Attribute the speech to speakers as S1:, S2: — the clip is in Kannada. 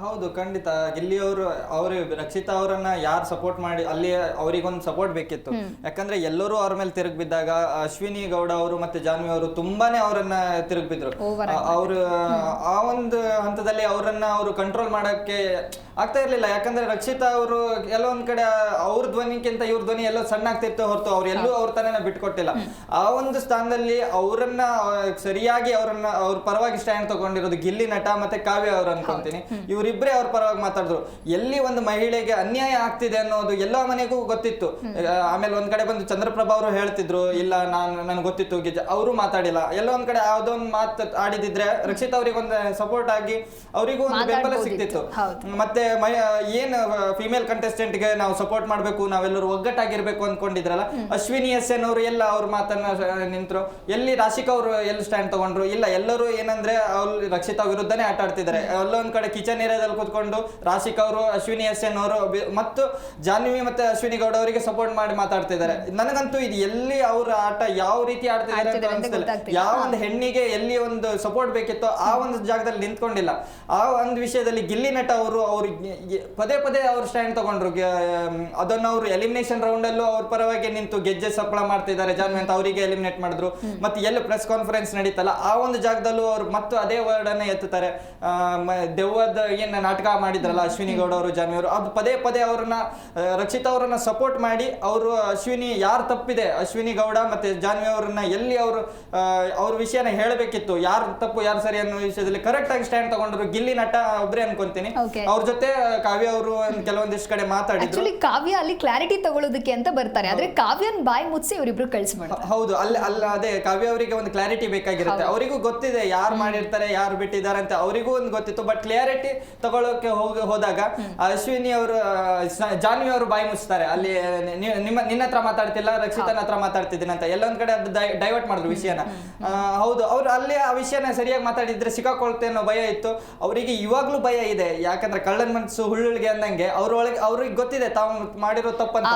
S1: ಹೌದು, ಖಂಡಿತ. ಗಿಲ್ಲಿ ಅವರು ರಕ್ಷಿತಾ ಅವರನ್ನ ಯಾರು ಸಪೋರ್ಟ್ ಮಾಡಿ ಅಲ್ಲಿ ಅವರಿಗೊಂದು ಸಪೋರ್ಟ್ ಬೇಕಿತ್ತು. ಯಾಕಂದ್ರೆ ಎಲ್ಲರೂ ಅವ್ರ ಮೇಲೆ ತಿರುಗಿ ಬಿದ್ದಾಗ ಅಶ್ವಿನಿ ಗೌಡ ಅವರು ಮತ್ತೆ ಜಾನ್ವಿ ಅವರು ತುಂಬಾನೇ ಅವರನ್ನ ತಿರುಗಿ ಬಿದ್ರು. ಅವರು ಆ ಒಂದು ಹಂತದಲ್ಲಿ ಅವರನ್ನ ಅವರು ಕಂಟ್ರೋಲ್ ಮಾಡಕ್ಕೆ ಆಗ್ತಾ ಇರ್ಲಿಲ್ಲ. ಯಾಕಂದ್ರೆ ರಕ್ಷಿತಾ ಅವರು ಕೆಲವೊಂದ್ ಕಡೆ ಅವ್ರ ಧ್ವನಿಗಿಂತ ಇವ್ರ ಧ್ವನಿ ಎಲ್ಲೋ ಸಣ್ಣ ಆಗ್ತಿತ್ತು ಹೊರತು ಅವ್ರು ಎಲ್ಲೂ ಅವ್ರ ತನನ ಬಿಟ್ಕೊಟ್ಟಿಲ್ಲ. ಆ ಒಂದು ಸ್ಥಾನದಲ್ಲಿ ಅವರನ್ನ ಸರಿಯಾಗಿ ಅವ್ರ ಪರವಾಗಿ ಸ್ಟ್ಯಾಂಡ್ ತಗೊಂಡಿರೋದು ಗಿಲ್ಲಿ ನಟ ಮತ್ತೆ ಕಾವ್ಯ ಅವ್ರು ಅನ್ಕೊಂತೀನಿ. ಇವರಿಬ್ಬರೇ ಅವ್ರ ಪರವಾಗಿ ಮಾತಾಡಿದ್ರು. ಎಲ್ಲಿ ಒಂದು ಮಹಿಳೆಗೆ ಅನ್ಯಾಯ ಆಗ್ತಿದೆ ಅನ್ನೋದು ಎಲ್ಲಾ ಮನೆಗೂ ಗೊತ್ತಿತ್ತು. ಆಮೇಲೆ ಒಂದ್ ಕಡೆ ಬಂದು ಚಂದ್ರಪ್ರಭಾ ಅವರು ಹೇಳ್ತಿದ್ರು, ಇಲ್ಲ ನನ್ಗೆ ಗೊತ್ತಿತ್ತು, ಅವರು ಮಾತಾಡಿಲ್ಲ. ಎಲ್ಲ ಒಂದ್ ಕಡೆ ಯಾವ್ದೋ ಒಂದು ಮಾತು ಆಡಿದಿದ್ರೆ ರಕ್ಷಿತ್ ಅವ್ರಿಗೆ ಒಂದು ಸಪೋರ್ಟ್ ಆಗಿ ಅವರಿಗೂ ಒಂದು ಬೆಂಬಲ ಸಿಕ್ತಿತ್ತು. ಮತ್ತೆ ಏನ್ ಫಿಮೇಲ್ ಕಂಟೆಸ್ಟೆಂಟ್ ಗೆ ನಾವು ಸಪೋರ್ಟ್ ಮಾಡ್ಬೇಕು, ನಾವೆಲ್ಲರೂ ಒಗ್ಗಟ್ಟಾಗಿರ್ಬೇಕು ಅನ್ಕೊಂಡಿದ್ರಲ್ಲ, ಅಶ್ವಿನಿ ಎಸ್.ಎನ್ ಅವರು ಎಲ್ಲ ಅವ್ರ ಮಾತನ್ನ ನಿಂತರು. ಎಲ್ಲಿ ರಾಶಿಕಾ ಅವರು ಎಲ್ಲಿ ಸ್ಟ್ಯಾಂಡ್ ತಗೊಂಡ್ರು? ಇಲ್ಲ, ಎಲ್ಲರೂ ಏನಂದ್ರೆ ಅವ್ರು ರಕ್ಷಿತಾ ವಿರುದ್ಧನೇ ಆಟ ಆಡ್ತಿದ್ದಾರೆ. ಎಲ್ಲೊಂದ್ ಕಡೆ ಕಿಚನ್ ಏರಿಯಾದಲ್ಲಿ ಕೂತ್ಕೊಂಡು ರಾಶಿಕಾ ಅವರು, ಅಶ್ವಿನಿ ಎಸ್.ಎನ್ ಅವರು ಮತ್ತು ಜಾನ್ವಿ ಮತ್ತೆ ಅಶ್ವಿನಿ ಗೌಡ ಅವರಿಗೆ ಸಪೋರ್ಟ್ ಮಾಡಿ ಮಾತಾಡ್ತಿದ್ದಾರೆ. ನನಗಂತೂ ಇದು ಎಲ್ಲಿ ಅವ್ರ ಆಟ ಯಾವ ರೀತಿ ಆಡ್ತಿದ್ದಾರೆ ಅಂತ ಅನ್ಸ್ತಿಲ್ಲ. ಯಾವ ಒಂದು ಹೆಣ್ಣಿಗೆ ಎಲ್ಲಿ ಒಂದು ಸಪೋರ್ಟ್ ಬೇಕಿತ್ತೋ ಆ ಒಂದು ಜಾಗದಲ್ಲಿ ನಿಂತ್ಕೊಂಡಿಲ್ಲ. ಆ ಒಂದು ವಿಷಯದಲ್ಲಿ ಗಿಲ್ಲಿ ನಟ ಅವರು ಪದೇ ಪದೇ ಅವ್ರು ಸ್ಟ್ಯಾಂಡ್ ತಗೊಂಡ್ರು. ಅದನ್ನ ಅವರು ಎಲಿಮಿನೇಷನ್ ರೌಂಡ್ ಅಲ್ಲೂ ಅವ್ರ ಪರವಾಗಿ ನಿಂತು ಗೆಜ್ಜೆ ಸಪ್ಪಳ ಮಾಡ್ತಿದ್ದಾರೆ ಜಾನ್ವಿ ಅಂತ ಅವರಿಗೆ ಎಲಿಮಿನೇಟ್ ಮಾಡಿದ್ರು. ಮತ್ತೆ ಎಲ್ಲ ಪ್ರೆಸ್ ಕಾನ್ಫರೆನ್ಸ್ ನಡೀತಲ್ಲ ಆ ಒಂದು ಜಾಗದಲ್ಲೂ ಅವ್ರು ಮತ್ತು ಅದೇ ವರ್ಡ್ ಅನ್ನ ಎತ್ತುತ್ತಾರೆ. ದೆವ್ವದ ಏನ್ ನಾಟಕ ಮಾಡಿದ್ರಲ್ಲ ಅಶ್ವಿನಿ ಗೌಡ ಅವರು, ಜಾನ್ವಿ ಅವರು, ಅದು ಪದೇ ಪದೇ ಅವ್ರನ್ನ ರಕ್ಷಿತಾ ಅವರನ್ನ ಸಪೋರ್ಟ್ ಮಾಡಿ ಅವರು ಅಶ್ವಿನಿ ಯಾರು ತಪ್ಪಿದೆ, ಅಶ್ವಿನಿ ಗೌಡ ಮತ್ತೆ ಜಾನ್ವಿ ಅವರನ್ನ ಎಲ್ಲಿ ಅವ್ರ ವಿಷಯನ ಹೇಳಬೇಕಿತ್ತು, ಯಾರು ತಪ್ಪು ಯಾರು ಸರಿ ಅನ್ನೋ ವಿಷಯದಲ್ಲಿ ಕರೆಕ್ಟ್ ಆಗಿ ಸ್ಟ್ಯಾಂಡ್ ತಗೊಂಡ್ರು. ಗಿಲ್ಲಿ ನಟ ಒಬ್ರೇ ಅನ್ಕೊಂತೀನಿ. ಅವ್ರ ಜೊತೆ ಕಾವ್ಯ ಅವರು ಕೆಲವೊಂದಿಷ್ಟು ಕಡೆ ಮಾತಾಡಿದ್ರು.
S2: ಕಾವ್ಯ ಅಲ್ಲಿ ಕ್ಲಾರಿಟಿ ತಗೊಳ್ಳೋದಕ್ಕೆ ಅಂತ ಬರ್ತಾರೆ, ಆದ್ರೆ ಕಾವ್ಯನ್ ಬಾಯಿ ಮುಚ್ಚಿ ಇವರಿಬ್ರು ಕಳಿಸ್ಬಿಡ್ತಾರೆ.
S1: ಹೌದು, ಅಲ್ಲ ಅದೇ ಕಾವ್ಯ ಅವರಿಗೆ ಒಂದು ಕ್ಲಾರಿಟಿ ಬೇಕಾಗಿರುತ್ತೆ. ಅವರಿಗೂ ಗೊತ್ತಿದೆ ಯಾರು ಮಾಡಿರ್ತಾರೆ ಯಾರು ಬಿಟ್ಟಿದ್ದಾರೆ ಅಂತ, ಅವರಿಗೂ ಒಂದು ಗೊತ್ತಿತ್ತು. ಬಟ್ ಕ್ಲಿಯರಿಟಿ ತಗೊಳ್ಳೋಕೆ ಹೋದಾಗ ಅಶ್ವಿನಿ ಅವರು ಜಾನ್ವಿ ಅವರು ಬಾಯಿ ಮುಚ್ತಾರೆ. ಅಲ್ಲಿ ನಿನ್ನ ಹತ್ರ ಮಾತಾಡ್ತಿಲ್ಲ, ರಕ್ಷಿತನ ಹತ್ರ ಮಾತಾಡ್ತಿದ್ದೀನಿ ಅಂತ ಎಲ್ಲೊಂದ್ ಕಡೆ ಅದು ಡೈವರ್ಟ್ ಮಾಡಿದ್ರು ವಿಷಯನ. ಹೌದು, ಅವ್ರು ಅಲ್ಲಿ ಆ ವಿಷಯನ ಸರಿಯಾಗಿ ಮಾತಾಡಿದ್ರೆ ಸಿಕ್ಕಾಕೊಳ್ತೆ ಅನ್ನೋ ಭಯ ಇತ್ತು. ಅವರಿಗೆ ಇವಾಗ್ಲೂ ಭಯ ಇದೆ. ಯಾಕಂದ್ರೆ ಕಳ್ಳನ್ ಮನ್ಸು ಹುಳ್ಳುಳ್ಗೆ ಅಂದಂಗೆ ಅವ್ರಿಗೆ ಗೊತ್ತಿದೆ ತಾವು ಮಾಡಿರೋ ತಪ್ಪಂತ.